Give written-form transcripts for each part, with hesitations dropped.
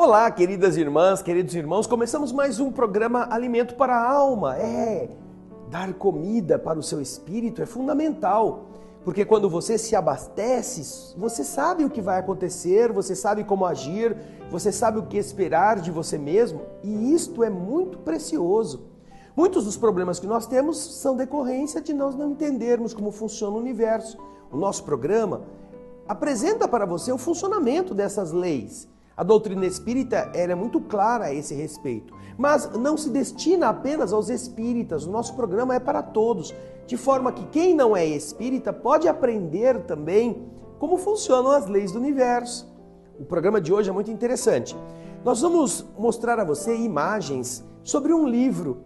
Olá, queridas irmãs, queridos irmãos, começamos mais um programa Alimento para a Alma. Dar comida para o seu espírito é fundamental, porque quando você se abastece, você sabe o que vai acontecer, você sabe como agir, você sabe o que esperar de você mesmo, e isto é muito precioso. Muitos dos problemas que nós temos são decorrência de nós não entendermos como funciona o universo. O nosso programa apresenta para você o funcionamento dessas leis. A doutrina espírita é muito clara a esse respeito, mas não se destina apenas aos espíritas. O nosso programa é para todos, de forma que quem não é espírita pode aprender também como funcionam as leis do universo. O programa de hoje é muito interessante. Nós vamos mostrar a você imagens sobre um livro.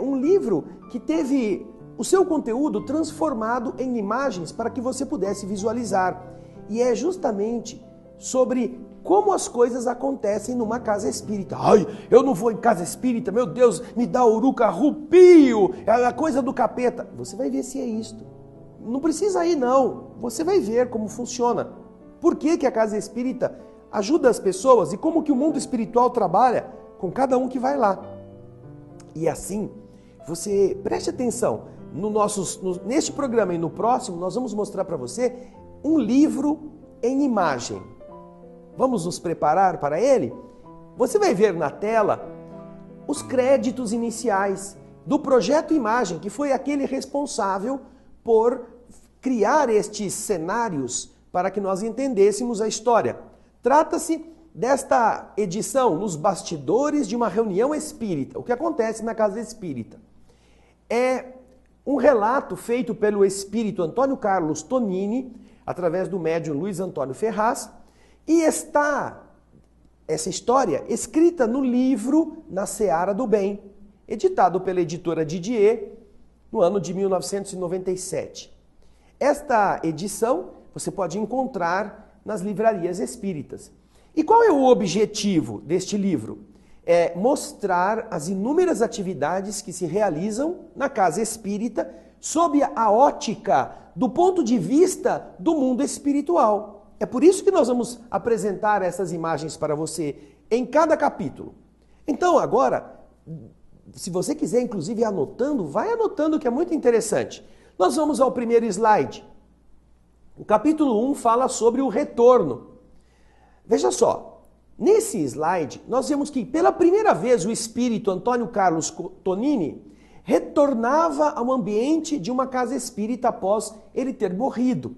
Um livro que teve o seu conteúdo transformado em imagens para que você pudesse visualizar. E é justamente sobre como as coisas acontecem numa casa espírita. Ai, eu não vou em casa espírita, meu Deus, me dá uruca, arrupio, é a coisa do capeta. Você vai ver se é isto. Não precisa ir não, você vai ver como funciona. Por que a casa espírita ajuda as pessoas e como que o mundo espiritual trabalha com cada um que vai lá. E assim, você preste atenção, neste programa e no próximo nós vamos mostrar para você um livro em imagem. Vamos nos preparar para ele? Você vai ver na tela os créditos iniciais do Projeto Imagem, que foi aquele responsável por criar estes cenários para que nós entendêssemos a história. Trata-se desta edição nos bastidores de uma reunião espírita, o que acontece na casa espírita. É um relato feito pelo espírito Antônio Carlos Tonini, através do médium Luiz Antônio Ferraz, e está essa história escrita no livro Na Seara do Bem, editado pela editora Didier no ano de 1997. Esta edição você pode encontrar nas livrarias espíritas. E qual é o objetivo deste livro? É mostrar as inúmeras atividades que se realizam na casa espírita sob a ótica do ponto de vista do mundo espiritual. É por isso que nós vamos apresentar essas imagens para você em cada capítulo. Então agora, se você quiser inclusive ir anotando, vai anotando que é muito interessante. Nós vamos ao primeiro slide. O capítulo 1 fala sobre o retorno. Veja só, nesse slide nós vemos que pela primeira vez o espírito Antônio Carlos Tonini retornava ao ambiente de uma casa espírita após ele ter morrido.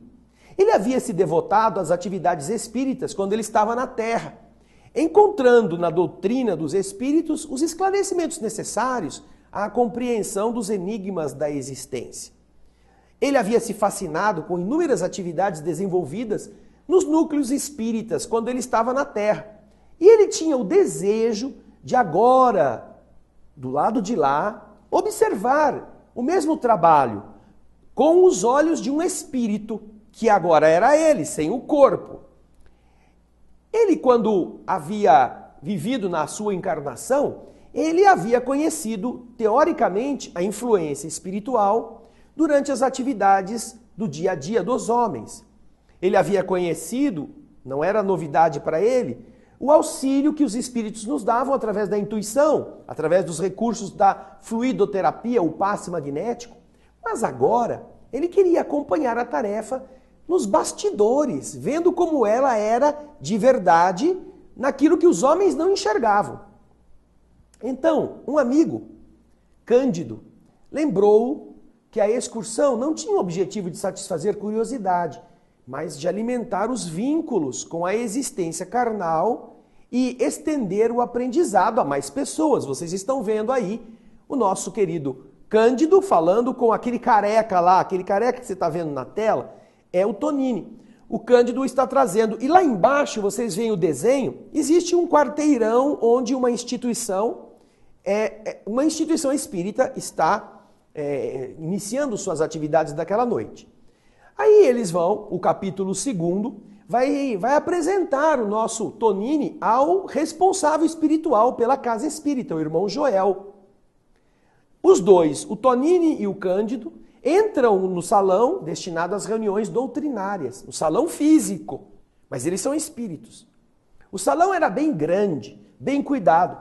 Ele havia se devotado às atividades espíritas quando ele estava na Terra, encontrando na doutrina dos espíritos os esclarecimentos necessários à compreensão dos enigmas da existência. Ele havia se fascinado com inúmeras atividades desenvolvidas nos núcleos espíritas quando ele estava na Terra. E ele tinha o desejo de agora, do lado de lá, observar o mesmo trabalho com os olhos de um espírito que agora era ele, sem o corpo. Ele, quando havia vivido na sua encarnação, ele havia conhecido, teoricamente, a influência espiritual durante as atividades do dia a dia dos homens. Ele havia conhecido, não era novidade para ele, o auxílio que os espíritos nos davam através da intuição, através dos recursos da fluidoterapia, o passe magnético. Mas agora, ele queria acompanhar a tarefa nos bastidores, vendo como ela era de verdade naquilo que os homens não enxergavam. Então, um amigo, Cândido, lembrou que a excursão não tinha o objetivo de satisfazer curiosidade, mas de alimentar os vínculos com a existência carnal e estender o aprendizado a mais pessoas. Vocês estão vendo aí o nosso querido Cândido falando com aquele careca lá, aquele careca que você está vendo na tela, é o Tonini. O Cândido está trazendo. E lá embaixo, vocês veem o desenho, existe um quarteirão onde uma instituição espírita está iniciando suas atividades daquela noite. Aí eles vão, o capítulo 2, vai apresentar o nosso Tonini ao responsável espiritual pela casa espírita, o irmão Joel. Os dois, o Tonini e o Cândido, entram no salão destinado às reuniões doutrinárias, no salão físico, mas eles são espíritos. O salão era bem grande, bem cuidado.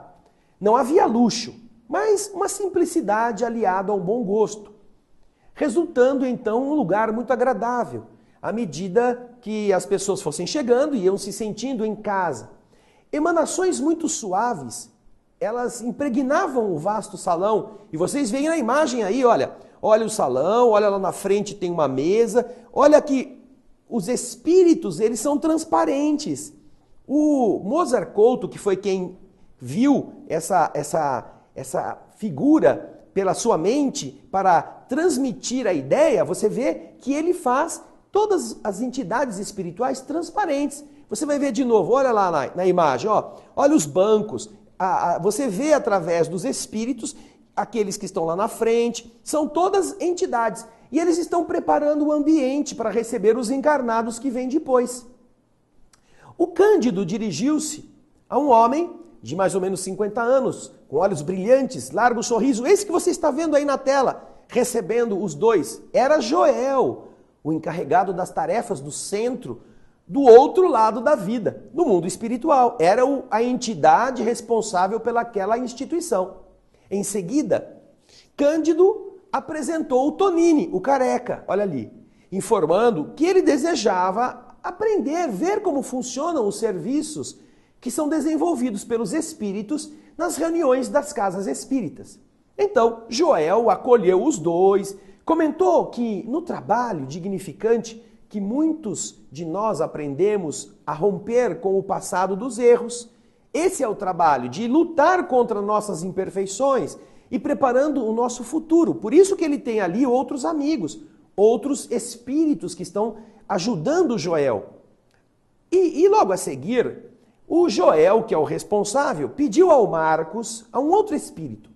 Não havia luxo, mas uma simplicidade aliada a um bom gosto, resultando então um lugar muito agradável, à medida que as pessoas fossem chegando e iam se sentindo em casa. Emanações muito suaves, elas impregnavam o vasto salão, e vocês veem na imagem aí, olha o salão, olha lá na frente tem uma mesa, olha que os espíritos, eles são transparentes. O Mozart Couto, que foi quem viu essa figura pela sua mente para transmitir a ideia, você vê que ele faz todas as entidades espirituais transparentes. Você vai ver de novo, olha lá na imagem, ó, olha os bancos, você vê através dos espíritos, aqueles que estão lá na frente, são todas entidades. E eles estão preparando o ambiente para receber os encarnados que vêm depois. O Cândido dirigiu-se a um homem de mais ou menos 50 anos, com olhos brilhantes, largo sorriso, esse que você está vendo aí na tela, recebendo os dois. Era Joel, o encarregado das tarefas do centro, do outro lado da vida, no mundo espiritual. Era a entidade responsável pelaquela instituição. Em seguida, Cândido apresentou o Tonini, o careca, olha ali, informando que ele desejava aprender, ver como funcionam os serviços que são desenvolvidos pelos espíritos nas reuniões das casas espíritas. Então, Joel acolheu os dois, comentou que no trabalho dignificante que muitos de nós aprendemos a romper com o passado dos erros, esse é o trabalho de lutar contra nossas imperfeições e preparando o nosso futuro. Por isso que ele tem ali outros amigos, outros espíritos que estão ajudando Joel. E logo a seguir, o Joel, que é o responsável, pediu ao Marcos, a um outro espírito,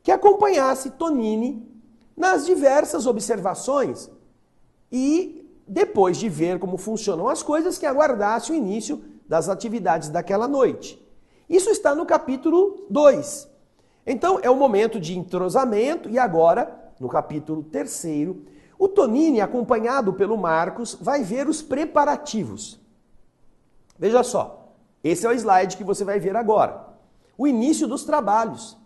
que acompanhasse Tonini nas diversas observações e, depois de ver como funcionam as coisas, que aguardasse o início das atividades daquela noite. Isso está no capítulo 2. Então, é um momento de entrosamento e agora, no capítulo 3, o Tonini, acompanhado pelo Marcos, vai ver os preparativos. Veja só, esse é o slide que você vai ver agora. O início dos trabalhos.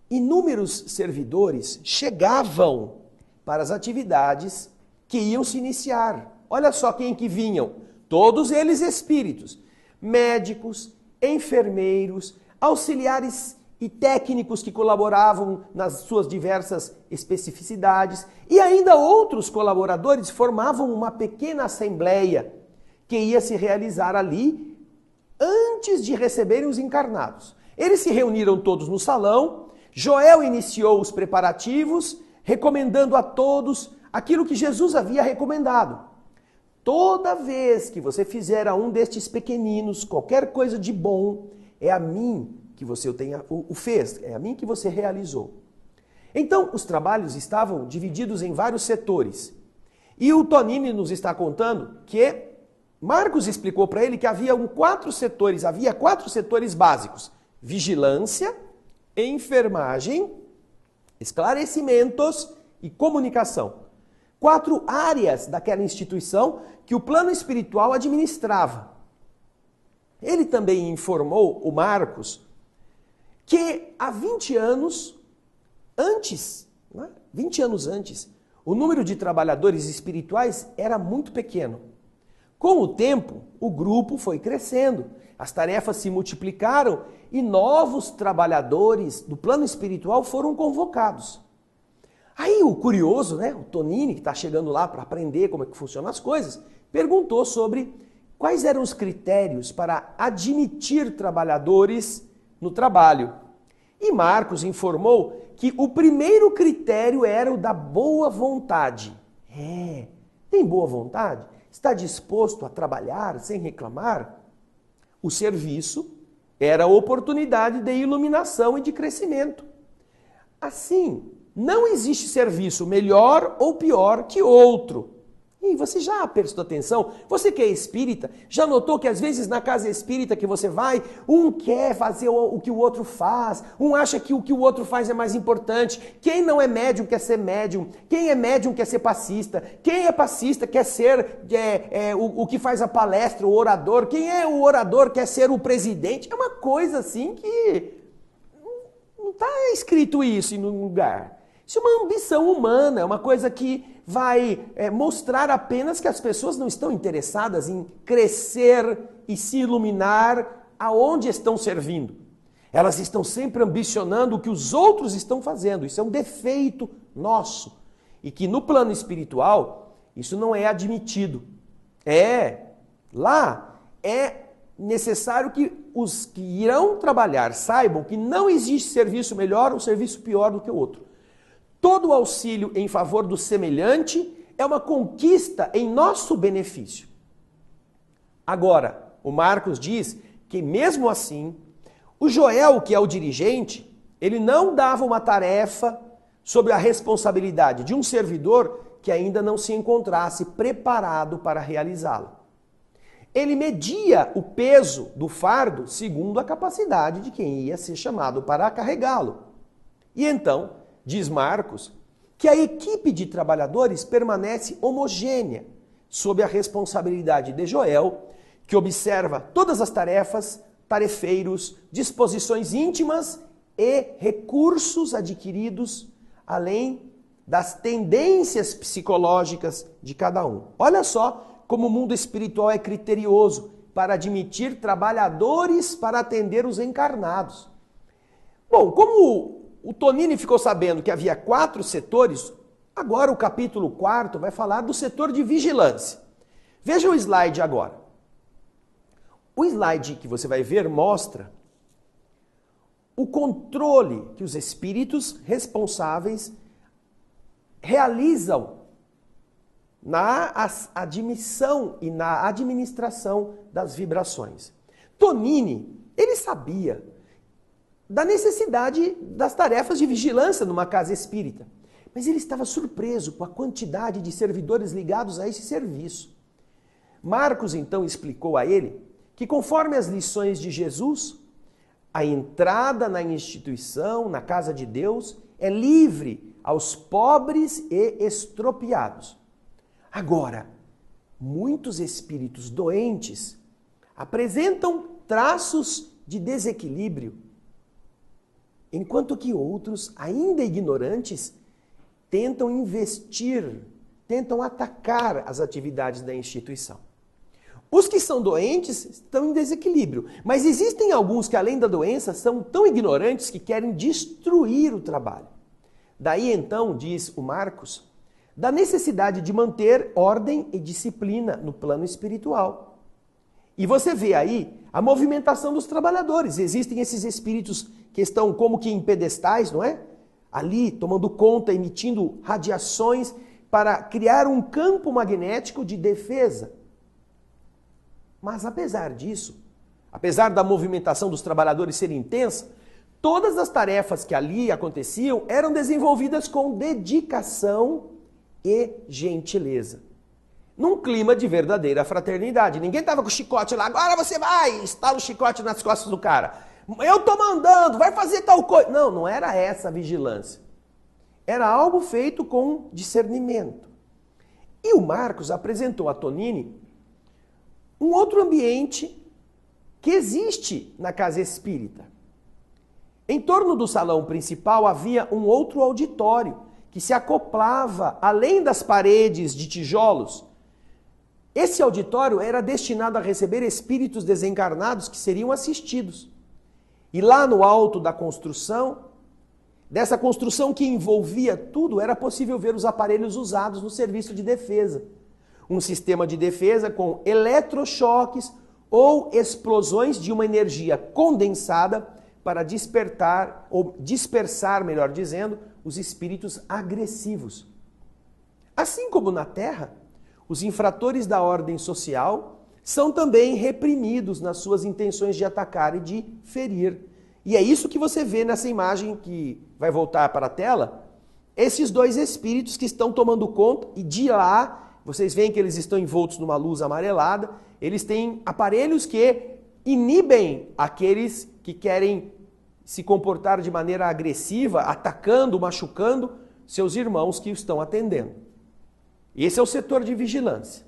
Inúmeros servidores chegavam para as atividades que iam se iniciar. Olha só quem que vinham. Todos eles espíritos. Médicos, enfermeiros, auxiliares e técnicos que colaboravam nas suas diversas especificidades. E ainda outros colaboradores formavam uma pequena assembleia que ia se realizar ali antes de receberem os encarnados. Eles se reuniram todos no salão. Joel iniciou os preparativos, recomendando a todos aquilo que Jesus havia recomendado. Toda vez que você fizer a um destes pequeninos qualquer coisa de bom, é a mim que você o fez, é a mim que você realizou. Então, os trabalhos estavam divididos em vários setores. E o Tonini nos está contando que Marcos explicou para ele que havia quatro setores básicos: vigilância, enfermagem, esclarecimentos e comunicação. 4 áreas daquela instituição que o plano espiritual administrava. Ele também informou o Marcos que há 20 anos antes, 20 anos antes, o número de trabalhadores espirituais era muito pequeno. Com o tempo, o grupo foi crescendo, as tarefas se multiplicaram e novos trabalhadores do plano espiritual foram convocados. Aí o curioso, o Tonini, que está chegando lá para aprender como é que funcionam as coisas, perguntou sobre quais eram os critérios para admitir trabalhadores no trabalho. E Marcos informou que o primeiro critério era o da boa vontade. Tem boa vontade? Está disposto a trabalhar sem reclamar? O serviço era a oportunidade de iluminação e de crescimento. Assim, não existe serviço melhor ou pior que outro. E você já prestou atenção? Você que é espírita, já notou que às vezes na casa espírita que você vai, um quer fazer o que o outro faz, um acha que o que o outro faz é mais importante. Quem não é médium quer ser médium, quem é médium quer ser passista, quem é passista quer ser o que faz a palestra, o orador, quem é o orador quer ser o presidente. É uma coisa assim que não está escrito isso em nenhum lugar. Isso é uma ambição humana, é uma coisa que vai mostrar apenas que as pessoas não estão interessadas em crescer e se iluminar aonde estão servindo. Elas estão sempre ambicionando o que os outros estão fazendo. Isso é um defeito nosso. E que no plano espiritual, isso não é admitido. Lá é necessário que os que irão trabalhar saibam que não existe serviço melhor ou serviço pior do que o outro. Todo auxílio em favor do semelhante é uma conquista em nosso benefício. Agora, o Marcos diz que mesmo assim, o Joel, que é o dirigente, ele não dava uma tarefa sob a responsabilidade de um servidor que ainda não se encontrasse preparado para realizá-la. Ele media o peso do fardo segundo a capacidade de quem ia ser chamado para carregá-lo. E então, diz Marcos, que a equipe de trabalhadores permanece homogênea sob a responsabilidade de Joel, que observa todas as tarefas, tarefeiros, disposições íntimas e recursos adquiridos, além das tendências psicológicas de cada um. Olha só como o mundo espiritual é criterioso para admitir trabalhadores para atender os encarnados. Bom, como o Tonini ficou sabendo que havia 4 setores, agora o capítulo 4 vai falar do setor de vigilância. Veja o slide agora. O slide que você vai ver mostra o controle que os espíritos responsáveis realizam na admissão e na administração das vibrações. Tonini, ele sabia da necessidade das tarefas de vigilância numa casa espírita. Mas ele estava surpreso com a quantidade de servidores ligados a esse serviço. Marcos então explicou a ele que, conforme as lições de Jesus, a entrada na instituição, na casa de Deus, é livre aos pobres e estropiados. Agora, muitos espíritos doentes apresentam traços de desequilíbrio, enquanto que outros, ainda ignorantes, tentam investir, tentam atacar as atividades da instituição. Os que são doentes estão em desequilíbrio, mas existem alguns que, além da doença, são tão ignorantes que querem destruir o trabalho. Daí então, diz o Marcos, da necessidade de manter ordem e disciplina no plano espiritual. E você vê aí a movimentação dos trabalhadores. Existem esses espíritos que estão como que em pedestais, não é? Ali, tomando conta, emitindo radiações para criar um campo magnético de defesa. Mas apesar disso, apesar da movimentação dos trabalhadores ser intensa, todas as tarefas que ali aconteciam eram desenvolvidas com dedicação e gentileza. Num clima de verdadeira fraternidade. Ninguém estava com o chicote lá, agora você vai, estala o chicote nas costas do cara. Eu tô mandando, vai fazer tal coisa. Não, não era essa a vigilância. Era algo feito com discernimento. E o Marcos apresentou a Tonini um outro ambiente que existe na casa espírita. Em torno do salão principal havia um outro auditório que se acoplava além das paredes de tijolos. Esse auditório era destinado a receber espíritos desencarnados que seriam assistidos. E lá no alto da construção, dessa construção que envolvia tudo, era possível ver os aparelhos usados no serviço de defesa. Um sistema de defesa com eletrochoques ou explosões de uma energia condensada para despertar, ou dispersar, melhor dizendo, os espíritos agressivos. Assim como na Terra, os infratores da ordem social são também reprimidos nas suas intenções de atacar e de ferir. E é isso que você vê nessa imagem que vai voltar para a tela, esses 2 espíritos que estão tomando conta e de lá vocês veem que eles estão envoltos numa luz amarelada, eles têm aparelhos que inibem aqueles que querem se comportar de maneira agressiva, atacando, machucando seus irmãos que o estão atendendo. Esse é o setor de vigilância.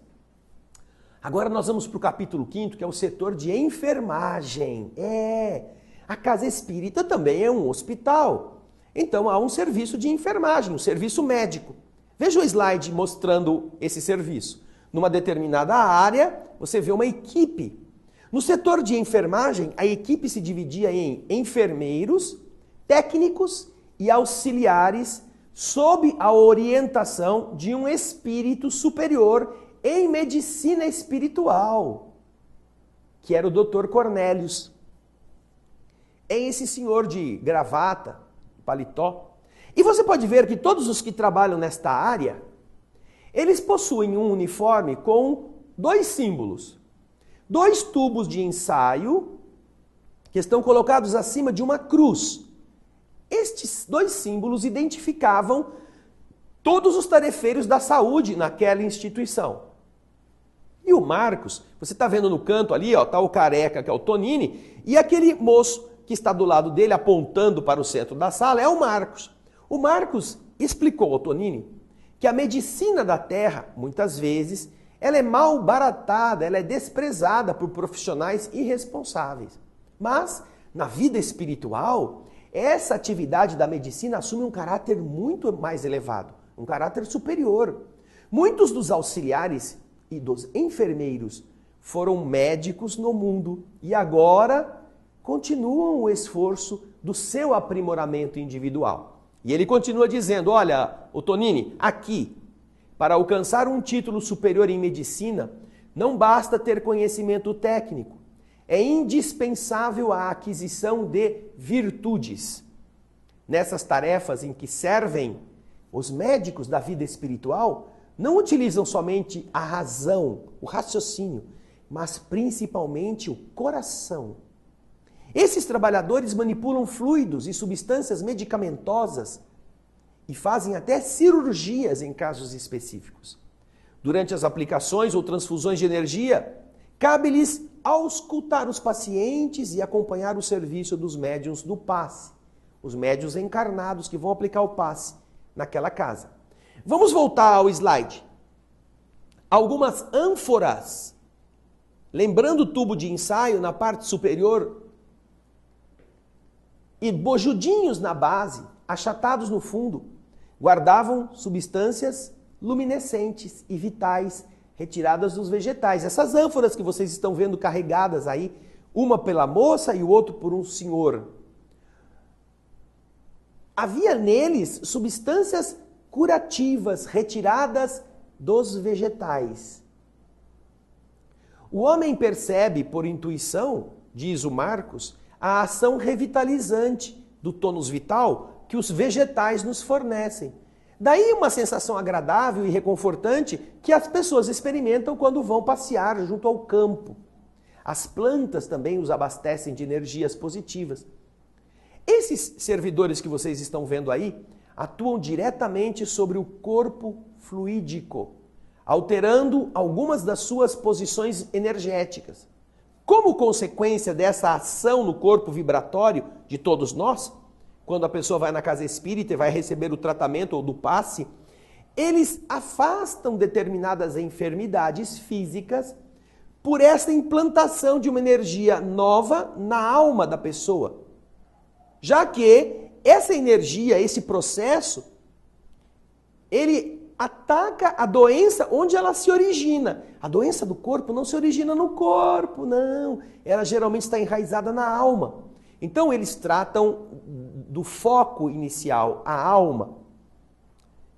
Agora nós vamos para o capítulo 5º, que é o setor de enfermagem. A casa espírita também é um hospital. Então há um serviço de enfermagem, um serviço médico. Veja o slide mostrando esse serviço. Numa determinada área, você vê uma equipe. No setor de enfermagem, a equipe se dividia em enfermeiros, técnicos e auxiliares sob a orientação de um espírito superior em medicina espiritual, que era o Dr. Cornélios. É esse senhor de gravata, paletó. E você pode ver que todos os que trabalham nesta área, eles possuem um uniforme com 2 símbolos. 2 tubos de ensaio que estão colocados acima de uma cruz. Estes 2 símbolos identificavam todos os tarefeiros da saúde naquela instituição. E o Marcos, você está vendo no canto ali, está o careca, que é o Tonini, e aquele moço que está do lado dele, apontando para o centro da sala, é o Marcos. O Marcos explicou ao Tonini que a medicina da Terra, muitas vezes, ela é mal baratada, ela é desprezada por profissionais irresponsáveis. Mas, na vida espiritual, essa atividade da medicina assume um caráter muito mais elevado, um caráter superior. Muitos dos auxiliares e dos enfermeiros foram médicos no mundo e agora continuam o esforço do seu aprimoramento individual. E ele continua dizendo, olha, o Tonini, aqui, para alcançar um título superior em medicina, não basta ter conhecimento técnico. É indispensável a aquisição de virtudes. Nessas tarefas em que servem os médicos da vida espiritual, não utilizam somente a razão, o raciocínio, mas principalmente o coração. Esses trabalhadores manipulam fluidos e substâncias medicamentosas e fazem até cirurgias em casos específicos. Durante as aplicações ou transfusões de energia, cabe-lhes auscultar os pacientes e acompanhar o serviço dos médiuns do passe, os médiuns encarnados que vão aplicar o passe naquela casa. Vamos voltar ao slide. Algumas ânforas, lembrando o tubo de ensaio na parte superior e bojudinhos na base, achatados no fundo, guardavam substâncias luminescentes e vitais retiradas dos vegetais. Essas ânforas que vocês estão vendo carregadas aí, uma pela moça e o outro por um senhor. Havia neles substâncias curativas retiradas dos vegetais. O homem percebe por intuição, diz o Marcos, a ação revitalizante do tônus vital que os vegetais nos fornecem. Daí uma sensação agradável e reconfortante que as pessoas experimentam quando vão passear junto ao campo. As plantas também os abastecem de energias positivas. Esses servidores que vocês estão vendo aí atuam diretamente sobre o corpo fluídico, alterando algumas das suas posições energéticas. Como consequência dessa ação no corpo vibratório de todos nós, quando a pessoa vai na casa espírita e vai receber o tratamento ou do passe, eles afastam determinadas enfermidades físicas por essa implantação de uma energia nova na alma da pessoa. Já que essa energia, esse processo, ele ataca a doença onde ela se origina. A doença do corpo não se origina no corpo, não. Ela geralmente está enraizada na alma. Então eles tratam do foco inicial, a alma.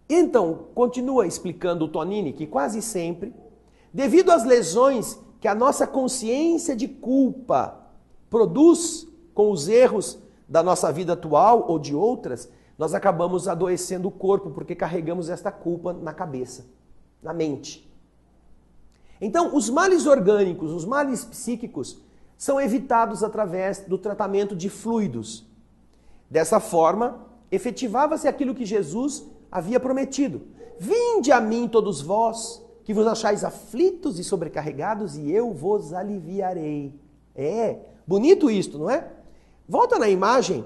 Então, continua explicando o Tonini que quase sempre, devido às lesões que a nossa consciência de culpa produz com os erros da nossa vida atual ou de outras, nós acabamos adoecendo o corpo porque carregamos esta culpa na cabeça, na mente. Então, os males orgânicos, os males psíquicos, são evitados através do tratamento de fluidos. Dessa forma, efetivava-se aquilo que Jesus havia prometido. Vinde a mim todos vós que vos achais aflitos e sobrecarregados e eu vos aliviarei. É, bonito isto, não é? Volta na imagem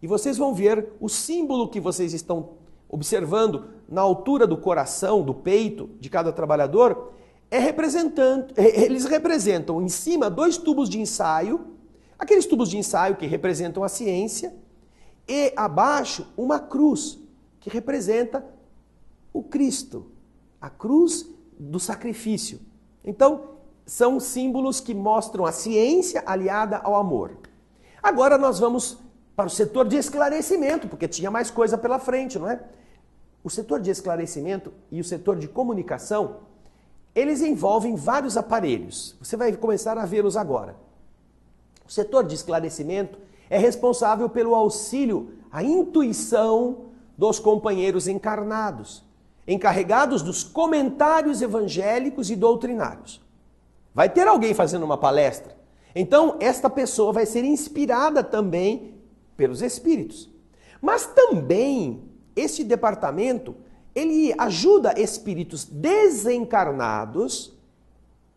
e vocês vão ver o símbolo que vocês estão observando na altura do coração, do peito de cada trabalhador. Eles representam em cima 2 tubos de ensaio, aqueles tubos de ensaio que representam a ciência, e abaixo uma cruz que representa o Cristo, a cruz do sacrifício. Então, são símbolos que mostram a ciência aliada ao amor. Agora nós vamos para o setor de esclarecimento, porque tinha mais coisa pela frente, não é? O setor de esclarecimento e o setor de comunicação, eles envolvem vários aparelhos. Você vai começar a vê-los agora. O setor de esclarecimento é responsável pelo auxílio à intuição dos companheiros encarnados, encarregados dos comentários evangélicos e doutrinários. Vai ter alguém fazendo uma palestra. Então, esta pessoa vai ser inspirada também pelos espíritos. Mas também, este departamento, ele ajuda espíritos desencarnados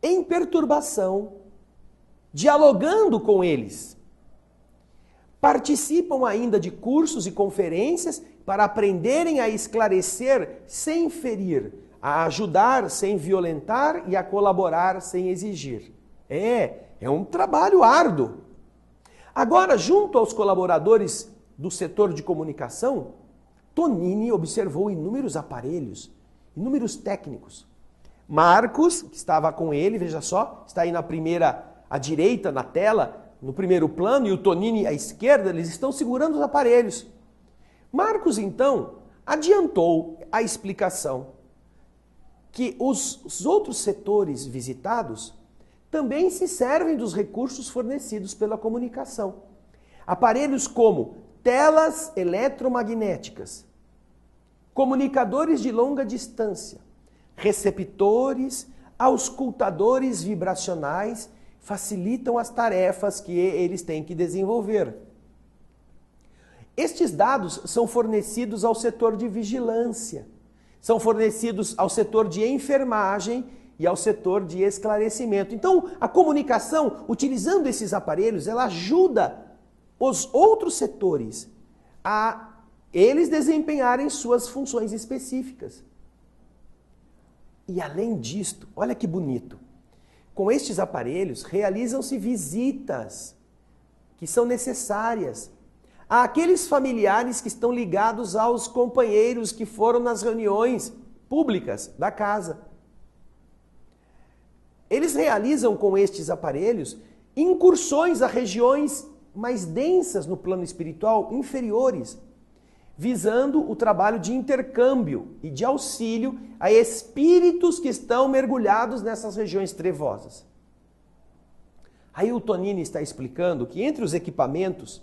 em perturbação, dialogando com eles. Participam ainda de cursos e conferências para aprenderem a esclarecer sem ferir, a ajudar sem violentar e a colaborar sem exigir. É um trabalho árduo. Agora, junto aos colaboradores do setor de comunicação, Tonini observou inúmeros aparelhos, inúmeros técnicos. Marcos, que estava com ele, veja só, está aí na primeira, à direita na tela, no primeiro plano, e o Tonini à esquerda, eles estão segurando os aparelhos. Marcos, então, adiantou a explicação que os outros setores visitados também se servem dos recursos fornecidos pela comunicação. Aparelhos como telas eletromagnéticas, comunicadores de longa distância, receptores, auscultadores vibracionais facilitam as tarefas que eles têm que desenvolver. Estes dados são fornecidos ao setor de vigilância, são fornecidos ao setor de enfermagem e ao setor de esclarecimento. Então, a comunicação, utilizando esses aparelhos, ela ajuda os outros setores a eles desempenharem suas funções específicas. E além disto, olha que bonito, com estes aparelhos realizam-se visitas que são necessárias àqueles familiares que estão ligados aos companheiros que foram nas reuniões públicas da casa. Eles realizam com estes aparelhos incursões a regiões mais densas no plano espiritual, inferiores, visando o trabalho de intercâmbio e de auxílio a espíritos que estão mergulhados nessas regiões trevosas. Aí o Tonini está explicando que entre os equipamentos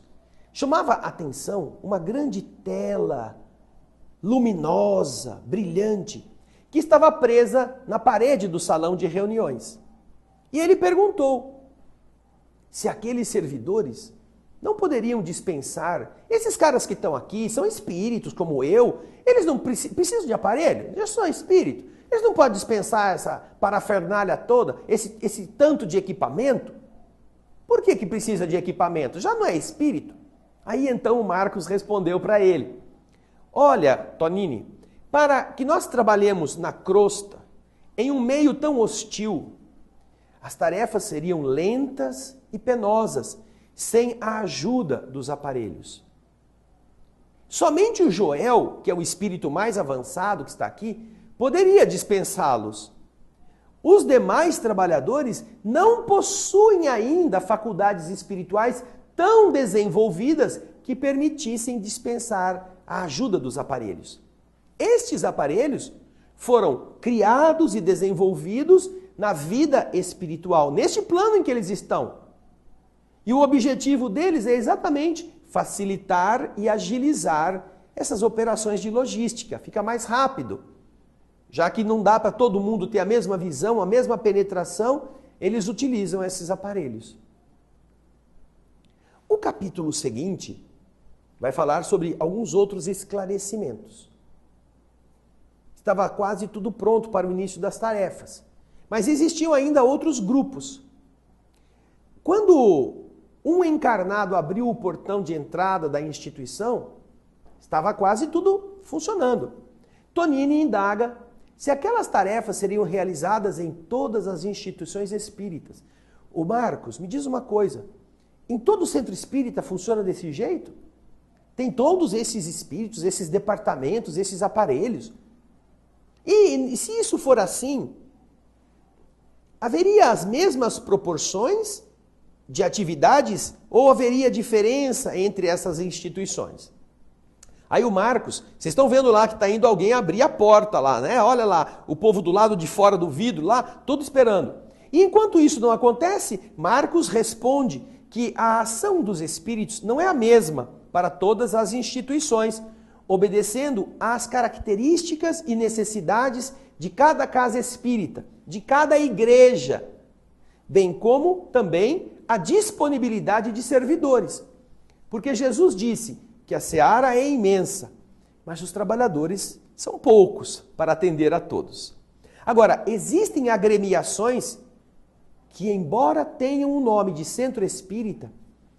chamava a atenção uma grande tela luminosa, brilhante, que estava presa na parede do salão de reuniões. E ele perguntou se aqueles servidores não poderiam dispensar. Esses caras que estão aqui são espíritos como eu, eles não precisam de aparelho, eles são espírito. Eles não podem dispensar essa parafernália toda, esse tanto de equipamento. Por que precisa de equipamento? Já não é espírito? Aí então o Marcos respondeu para ele: olha, Tonini, para que nós trabalhemos na crosta, em um meio tão hostil, as tarefas seriam lentas e penosas, sem a ajuda dos aparelhos. Somente o Joel, que é o espírito mais avançado que está aqui, poderia dispensá-los. Os demais trabalhadores não possuem ainda faculdades espirituais tão desenvolvidas que permitissem dispensar a ajuda dos aparelhos. Estes aparelhos foram criados e desenvolvidos na vida espiritual, neste plano em que eles estão. E o objetivo deles é exatamente facilitar e agilizar essas operações de logística. Fica mais rápido. Já que não dá para todo mundo ter a mesma visão, a mesma penetração, eles utilizam esses aparelhos. O capítulo seguinte vai falar sobre alguns outros esclarecimentos. estava quase tudo pronto para o início das tarefas. Mas existiam ainda outros grupos. Quando um encarnado abriu o portão de entrada da instituição, estava quase tudo funcionando. Tonini indaga se aquelas tarefas seriam realizadas em todas as instituições espíritas. Ô Marcos, me diz uma coisa, em todo centro espírita funciona desse jeito? Tem todos esses espíritos, esses departamentos, esses aparelhos? E se isso for assim, haveria as mesmas proporções de atividades ou haveria diferença entre essas instituições? Aí o Marcos, vocês estão vendo lá que está indo alguém abrir a porta lá, né? Olha lá, o povo do lado de fora do vidro lá, todo esperando. E enquanto isso não acontece, Marcos responde que a ação dos espíritos não é a mesma para todas as instituições, obedecendo às características e necessidades de cada casa espírita, de cada igreja, bem como também a disponibilidade de servidores. Porque Jesus disse que a seara é imensa, mas os trabalhadores são poucos para atender a todos. Agora, existem agremiações que, embora tenham o nome de centro espírita,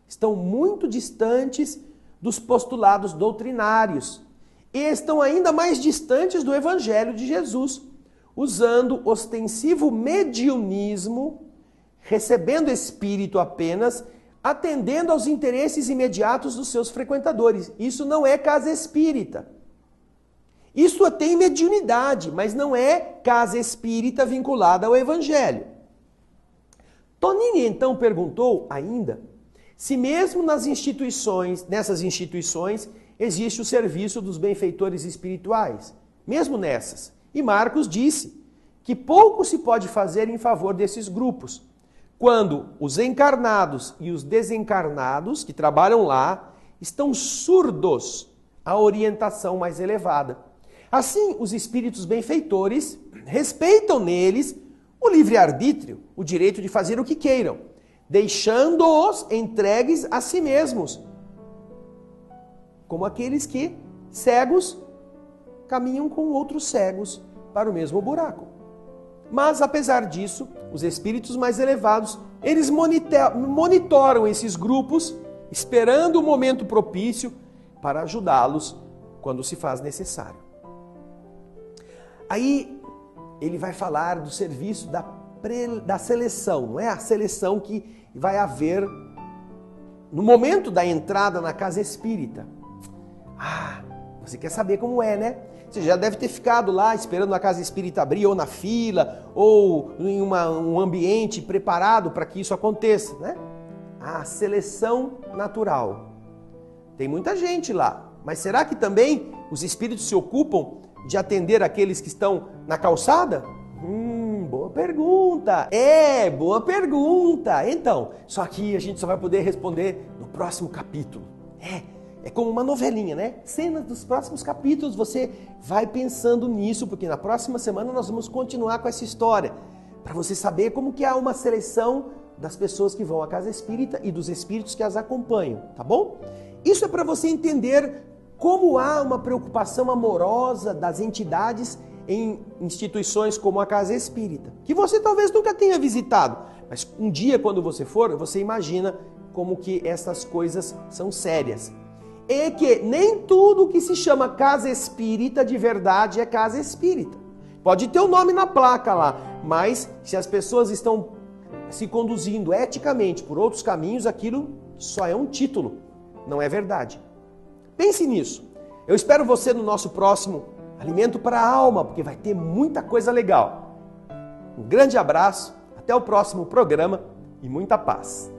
estão muito distantes dos postulados doutrinários e estão ainda mais distantes do Evangelho de Jesus, usando ostensivo mediunismo, recebendo espírito apenas, atendendo aos interesses imediatos dos seus frequentadores. Isso não é casa espírita. Isso tem mediunidade, mas não é casa espírita vinculada ao Evangelho. Tonini então perguntou ainda se mesmo nessas instituições, existe o serviço dos benfeitores espirituais, mesmo nessas. E Marcos disse que pouco se pode fazer em favor desses grupos, quando os encarnados e os desencarnados que trabalham lá estão surdos à orientação mais elevada. Assim, os espíritos benfeitores respeitam neles o livre-arbítrio, o direito de fazer o que queiram, deixando-os entregues a si mesmos, como aqueles que, cegos, caminham com outros cegos para o mesmo buraco. Mas, apesar disso, os espíritos mais elevados, eles monitoram esses grupos, esperando o momento propício para ajudá-los quando se faz necessário. Aí, ele vai falar do serviço da seleção, não é? A seleção que vai haver no momento da entrada na casa espírita. Ah, você quer saber como é, né? Você já deve ter ficado lá esperando a casa espírita abrir, ou na fila, ou em um ambiente preparado para que isso aconteça, né? A seleção natural. Tem muita gente lá, mas será que também os espíritos se ocupam de atender aqueles que estão na calçada? Boa pergunta. Boa pergunta. Então, só que a gente só vai poder responder no próximo capítulo. É como uma novelinha, né? Cenas dos próximos capítulos, você vai pensando nisso, porque na próxima semana nós vamos continuar com essa história, para você saber como que há uma seleção das pessoas que vão à casa espírita e dos espíritos que as acompanham, tá bom? Isso é para você entender como há uma preocupação amorosa das entidades em instituições como a casa espírita, que você talvez nunca tenha visitado, mas um dia quando você for, você imagina como que essas coisas são sérias. E que nem tudo que se chama casa espírita de verdade é casa espírita. Pode ter o nome na placa lá, mas se as pessoas estão se conduzindo eticamente por outros caminhos, aquilo só é um título, não é verdade. Pense nisso. Eu espero você no nosso próximo Alimento para a Alma, porque vai ter muita coisa legal. Um grande abraço, até o próximo programa e muita paz.